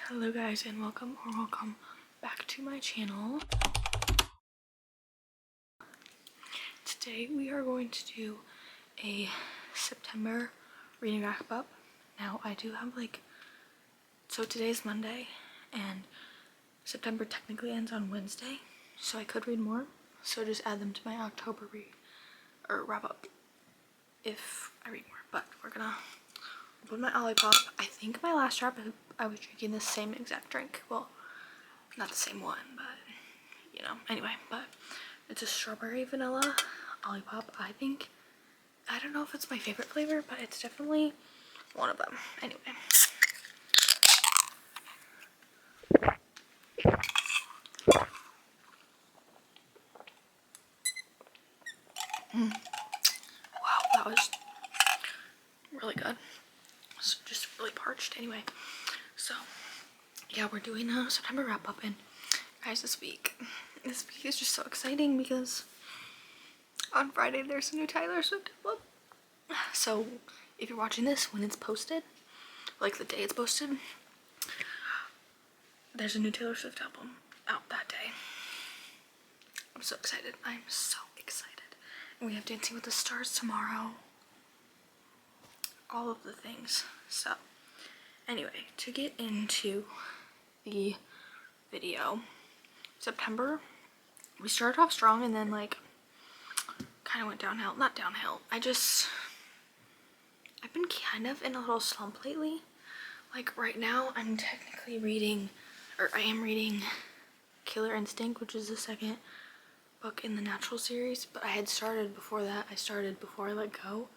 Hello guys, and welcome back to my channel. Today we are going to do a September reading wrap up. Now I do have so today's Monday and September technically ends on Wednesday, so I could read more, so just add them to my October wrap up if I read more. But we're gonna open my Olipop. I think my last wrap up I was drinking the same exact drink. Well, not the same one, but you know, anyway. But it's a strawberry vanilla Olipop. I don't know if it's my favorite flavor, but it's definitely one of them. Anyway, wow, that was really good. It's just really parched. Anyway, so yeah, we're doing a September wrap up, and guys, this week is just so exciting because on Friday there's a new Taylor Swift album. So if you're watching this when it's posted, like the day it's posted, there's a new Taylor Swift album out that day. I'm so excited. I'm so excited. And we have Dancing with the Stars tomorrow. All of the things. So anyway, to get into the video, September, we started off strong and then kind of went downhill. Not downhill. I've been kind of in a little slump lately. Like right now I'm technically reading, or I am reading Killer Instinct, which is the second book in the Natural series, but I had started before that. I started Before I Let Go,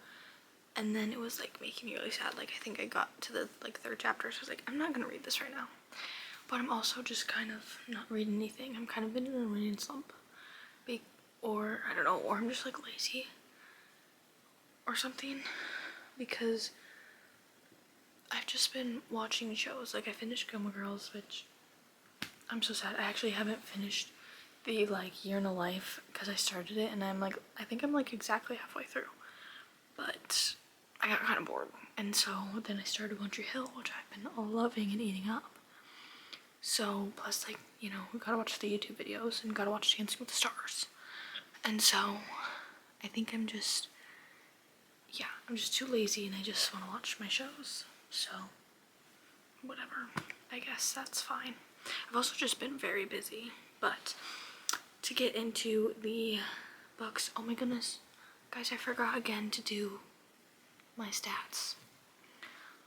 and then it was making me really sad. I think I got to the third chapter, so I was like, I'm not gonna read this right now. But I'm also just kind of not reading anything. I'm kind of in a reading slump, or I don't know, or I'm just lazy or something, because I've just been watching shows. I finished Gilmore Girls, which I'm so sad. I actually haven't finished the Year in a Life because I started it and I think I'm exactly halfway through, but I got kind of bored, and so then I started One Tree Hill, which I've been loving and eating up. So plus you know, we gotta watch the YouTube videos and gotta watch Dancing with the Stars, and so I think I'm just too lazy and I just want to watch my shows. So whatever, I guess that's fine. I've also just been very busy. But to get into the books, oh my goodness, guys, I forgot again to do my stats.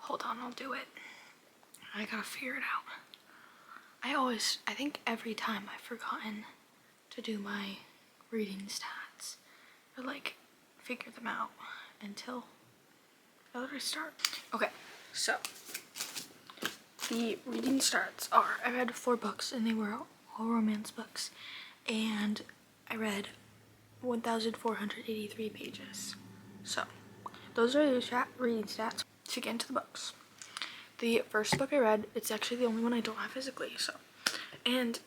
Hold on, I'll do it. I gotta figure it out. I think every time I've forgotten to do my reading stats, or figure them out until I literally start. Okay, so the reading starts are, I read 4 books and they were all romance books, and I read 1,483 pages. So those are the reading stats. To get into the books, the first book I read, it's actually the only one I don't have physically, so, and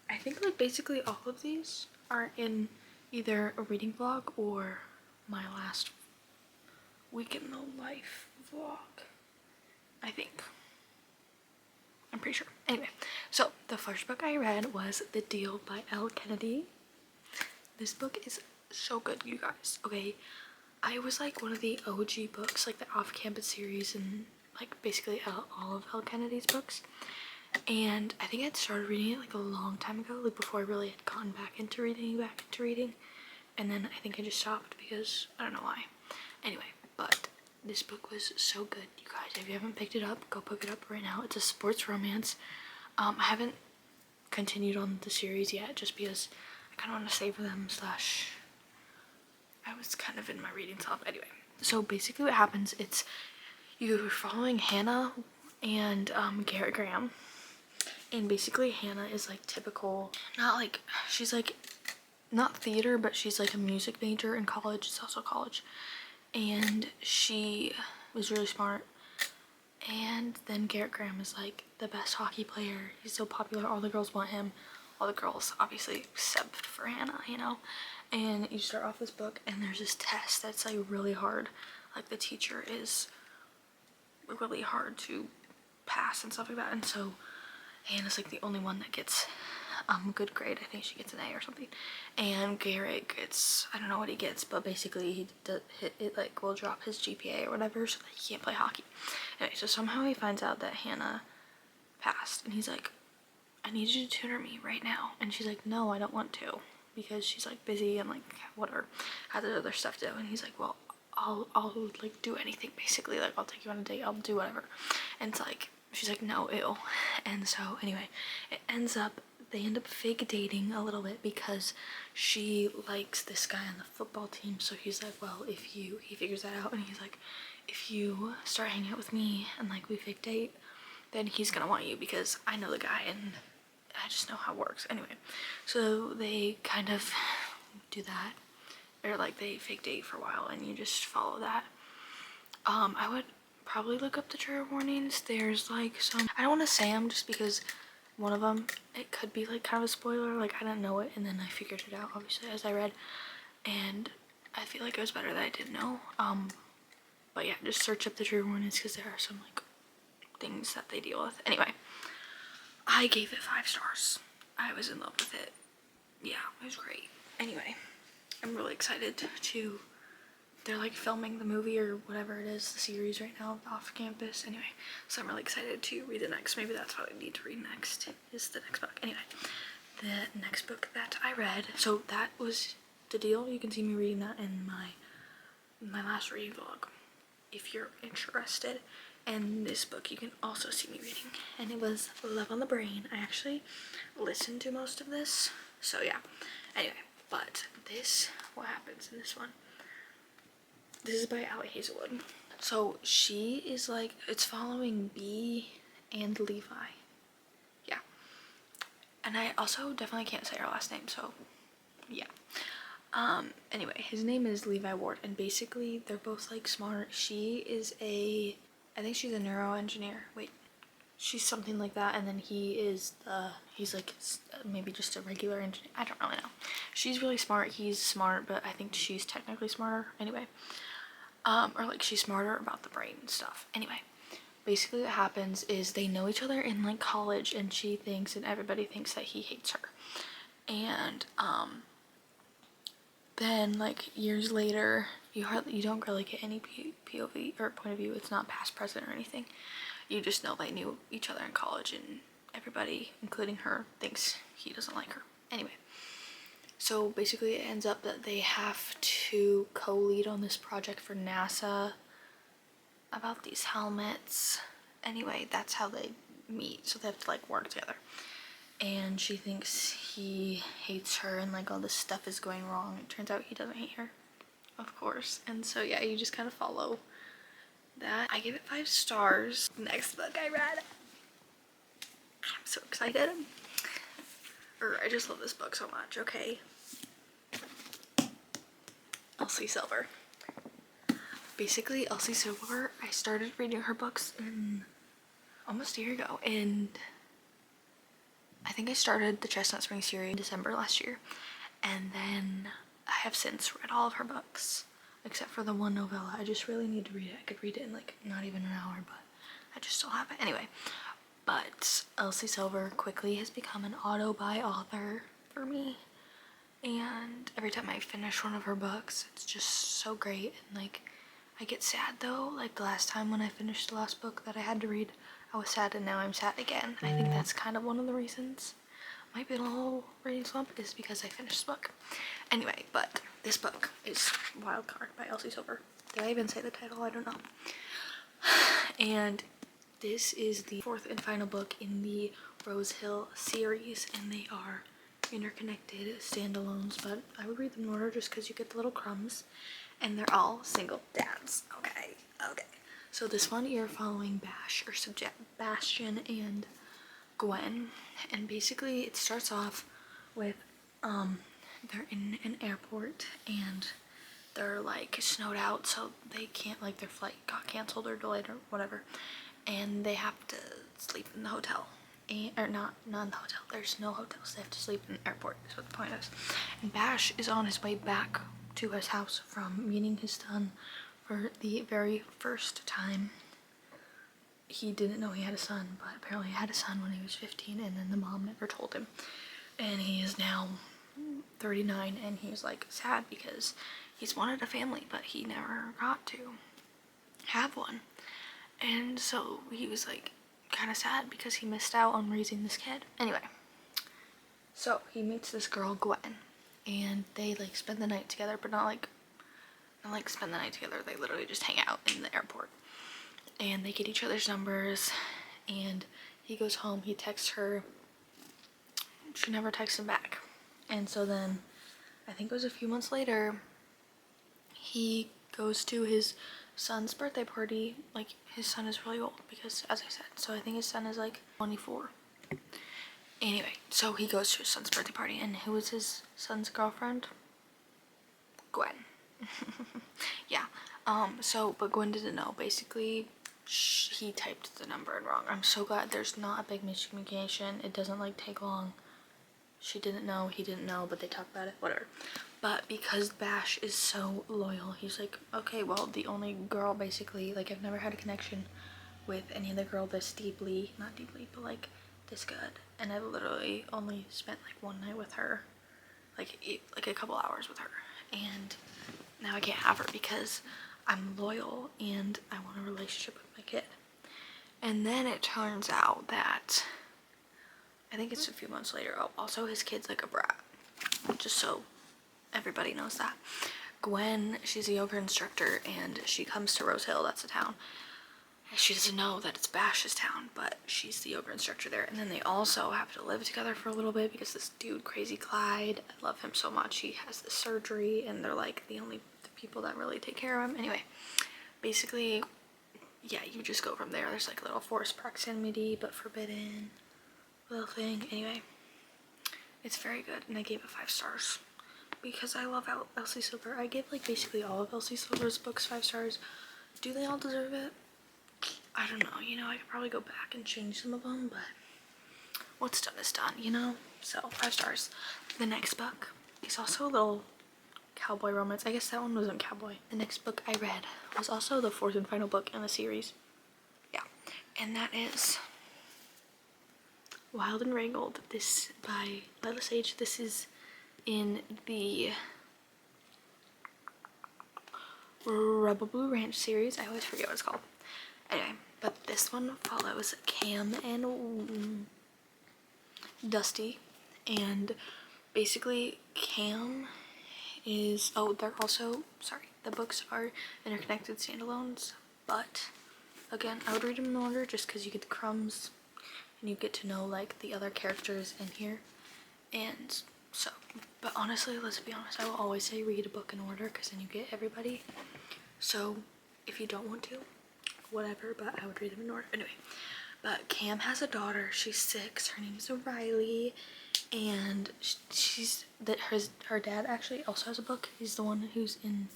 I think basically all of these are in either a reading vlog or my last week in the life vlog, I think. I'm pretty sure. Anyway, so the first book I read was The Deal by Elle Kennedy. This book is so good, you guys. Okay, I was one of the OG books, the Off-Campus series, and basically all of Elle Kennedy's books. And I think I had started reading it a long time ago, before I really had gotten back into reading. And then I think I just stopped because I don't know why. Anyway, but this book was so good, you guys. If you haven't picked it up, go pick it up right now. It's a sports romance. I haven't continued on the series yet, just because I kind of want to save them, I was kind of in my reading slump. Anyway, so basically what happens, it's you're following Hannah and Garrett Graham. And basically Hannah is typical, she's not theater, but she's a music major in college. It's also college. And she was really smart. And then Garrett Graham is the best hockey player. He's so popular, all the girls want him. All the girls obviously subbed for Hannah, you know. And you start off this book and there's this test that's really hard. The teacher is really hard to pass and stuff like that, and so Hannah's like the only one that gets good grade. I think she gets an A or something, and Garrett gets, I don't know what he gets, but basically he does it like will drop his GPA or whatever so that he can't play hockey. Anyway, so somehow he finds out that Hannah passed, and he's like, I need you to tutor me right now, and she's like, no, I don't want to, because she's like busy and like whatever, has other stuff to do. And he's like, well, I'll like do anything basically, like I'll take you on a date, I'll do whatever. And it's like, she's like, no, ew. And so anyway, they end up fake dating a little bit because she likes this guy on the football team. So he's like, well, he figures that out, and he's like, if you start hanging out with me and like we fake date, then he's gonna want you because I know the guy and I just know how it works. Anyway, so they kind of do that, or like they fake date for a while, and you just follow that. I would probably look up the trigger warnings. There's like some, I don't want to say them just because one of them, it could be like kind of a spoiler, like I didn't know it and then I figured it out obviously as I read, and I feel like it was better that I didn't know. But yeah, just search up the trigger warnings because there are some like things that they deal with. Anyway, I gave it 5 stars. I was in love with it. Yeah, it was great. Anyway, I'm really excited to, they're like filming the movie or whatever it is, the series right now off campus. Anyway, so I'm really excited to read the next, maybe that's what I need to read next, is the next book. Anyway, the next book that I read, so that was the deal. You can see me reading that in my last reading vlog if you're interested. And this book you can also see me reading, and it was Love on the Brain. I actually listened to most of this, so yeah. Anyway, but this, what happens in this one, this is by Ali Hazelwood. So she is like, it's following B and Levi. Yeah. And I also definitely can't say her last name, so yeah. Anyway, his name is Levi Ward, and basically they're both like smart. She is I think she's a neuro engineer. Wait, she's something like that, and then he's like maybe just a regular engineer. I don't really know. She's really smart, he's smart, but I think she's technically smarter. Anyway, or like she's smarter about the brain and stuff. Anyway, basically what happens is they know each other in like college, and she thinks and everybody thinks that he hates her. And then like years later, you don't really get any POV or point of view. It's not past, present, or anything. You just know they knew each other in college, and everybody, including her, thinks he doesn't like her. Anyway, so basically it ends up that they have to co-lead on this project for NASA about these helmets. Anyway, that's how they meet, so they have to like work together. And she thinks he hates her and like all this stuff is going wrong. It turns out he doesn't hate her, of course. And so yeah, you just kind of follow that. I gave it 5 stars. Next book I read, I'm so excited. I just love this book so much. Okay, Elsie Silver. Basically, Elsie Silver, I started reading her books in almost a year ago, and I think I started the Chestnut Spring series in December last year, and then I have since read all of her books except for the one novella. I just really need to read it. I could read it in like not even an hour, but I just still have it. Anyway, but Elsie Silver quickly has become an auto-buy author for me, and every time I finish one of her books, it's just so great. And like, I get sad though, like the last time when I finished the last book that I had to read, I was sad, and now I'm sad again. I think that's kind of one of the reasons might be a little reading slump is because I finished the book. Anyway, but this book is Wild Card by Elsie Silver. Did I even say the title? I don't know. And this is the 4th and final book in the Rose Hill series, and they are interconnected standalones, but I would read them in order just because you get the little crumbs, and they're all single dads. Okay. So this one you're following Bastian and Gwen, and basically it starts off with they're in an airport and they're like snowed out, so they can't, like their flight got canceled or delayed or whatever, and they have to sleep in the hotel. Or not in the hotel, there's no hotels, they have to sleep in the airport is what the point is. And Bash is on his way back to his house from meeting his son for the very first time he didn't know he had a son, but apparently he had a son when he was 15, and then the mom never told him. And he is now 39, and he's like sad because he's wanted a family, but he never got to have one. And so he was like kind of sad because he missed out on raising this kid. Anyway, so he meets this girl, Gwen, and they like spend the night together, but not like spend the night together. They literally just hang out in the airport, and they get each other's numbers. And he goes home, he texts her, she never texts him back. And so then I think it was a few months later, he goes to his son's birthday party. Like, his son is really old because, as I said, so I think his son is like 24. Anyway, so he goes to his son's birthday party, and who was his son's girlfriend? Gwen. Yeah. But Gwen didn't know. Basically, he typed the number in wrong. I'm so glad there's not a big miscommunication. It doesn't like take long. She didn't know, he didn't know, but they talked about it, whatever. But because Bash is so loyal, he's like, okay, well, the only girl basically, like, I've never had a connection with any other girl this deeply, not deeply, but like this good. And I've literally only spent like one night with her, like a couple hours with her. And now I can't have her because I'm loyal and I want a relationship with my kid. And then it turns out that, I think it's a few months later, oh, also his kid's like a brat, just so everybody knows that. Gwen, she's a yoga instructor, and she comes to Rose Hill, that's the town. She doesn't know that it's Bash's town, but she's the yoga instructor there. And then they also have to live together for a little bit because this dude, Crazy Clyde, I love him so much. He has this surgery, and they're like the people that really take care of him. Anyway, basically, yeah, you just go from there. There's like a little forced proximity, but forbidden little thing. Anyway, it's very good, and I gave it 5 stars because I love Elsie Silver. I give like basically all of Elsie Silver's books 5 stars. Do they all deserve it? I don't know, you know, I could probably go back and change some of them, but what's done is done, you know? So 5 stars. The next book is also a little cowboy romance. I guess that one wasn't cowboy. The next book I read was also the 4th and final book in the series. Yeah, and that is Wild and Wrangled. This by Lila Sage. This is in the Rebel Blue Ranch series. I always forget what it's called. Anyway, but this one follows Cam and Dusty, and basically Cam is, they're also, sorry, the books are interconnected standalones, but again, I would read them in order just because you get the crumbs and you get to know like the other characters in here. And so, but honestly, let's be honest, I will always say read a book in order because then you get everybody. So if you don't want to, whatever, but I would read them in order. Anyway, but Cam has a daughter. She's 6. Her name is Riley, and her dad actually also has a book. He's the one who's in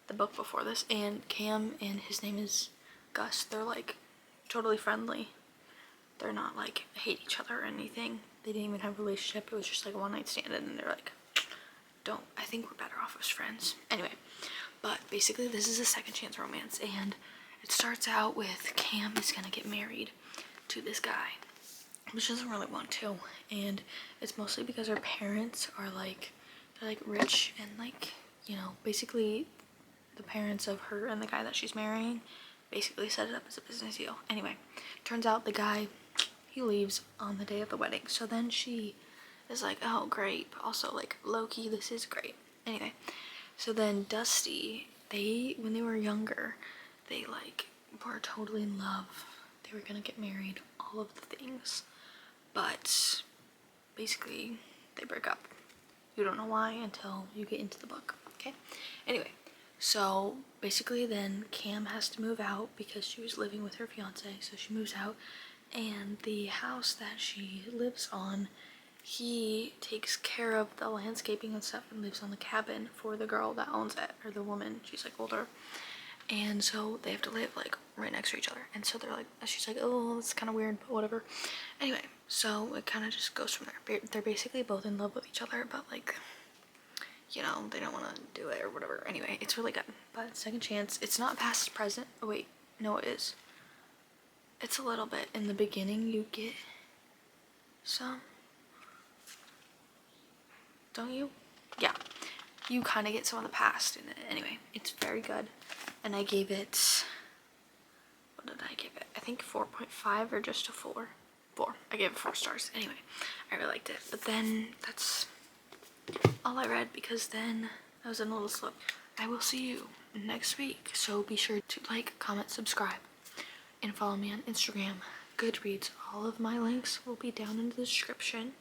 the book before this. And Cam and his name is Gus. They're like totally friendly. They're not like hate each other or anything. They didn't even have a relationship. It was just like a one night stand, and they're like, I think we're better off as friends. Anyway, but basically this is a second chance romance, and it starts out with Cam is gonna get married to this guy, but she doesn't really want to, and it's mostly because her parents are like, they're like rich, and like, you know, basically the parents of her and the guy that she's marrying basically set it up as a business deal. Anyway, turns out the guy, he leaves on the day of the wedding, so then she is like, oh great, but also like low-key this is great. Anyway, so then Dusty, when they were younger, they like were totally in love. They were gonna get married, all of the things, but basically they break up. You don't know why until you get into the book, okay? Anyway, so basically then Cam has to move out because she was living with her fiance, so she moves out, and the house that she lives on, he takes care of the landscaping and stuff and lives on the cabin for the girl that owns it, or the woman. She's like older. And so they have to live like right next to each other. And so they're like, she's like, oh, it's kind of weird, but whatever. Anyway, so it kind of just goes from there. They're basically both in love with each other, but like, you know, they don't want to do it or whatever. Anyway, it's really good. But second chance, it's not past present. Oh wait, no, it is. it's a little bit in the beginning. You get some, don't you? Yeah, you kind of get some of the past in it. Anyway, it's very good, and I gave it, what did I give it? I think 4.5 or just a 4. I gave it 4 stars. Anyway, I really liked it. But then that's all I read, because then I was in a little slip. I will see you next week, so be sure to like, comment, subscribe, and follow me on Instagram, Goodreads. All of my links will be down in the description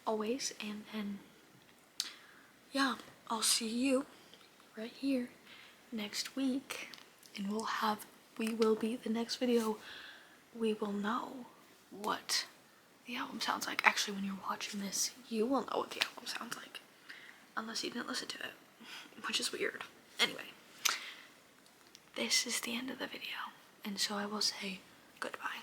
always. And then yeah, I'll see you right here next week, and we will be the next video. We will know what the album sounds like. Actually, when you're watching this, you will know what the album sounds like, unless you didn't listen to it, which is weird. Anyway, this is the end of the video, and so I will say goodbye.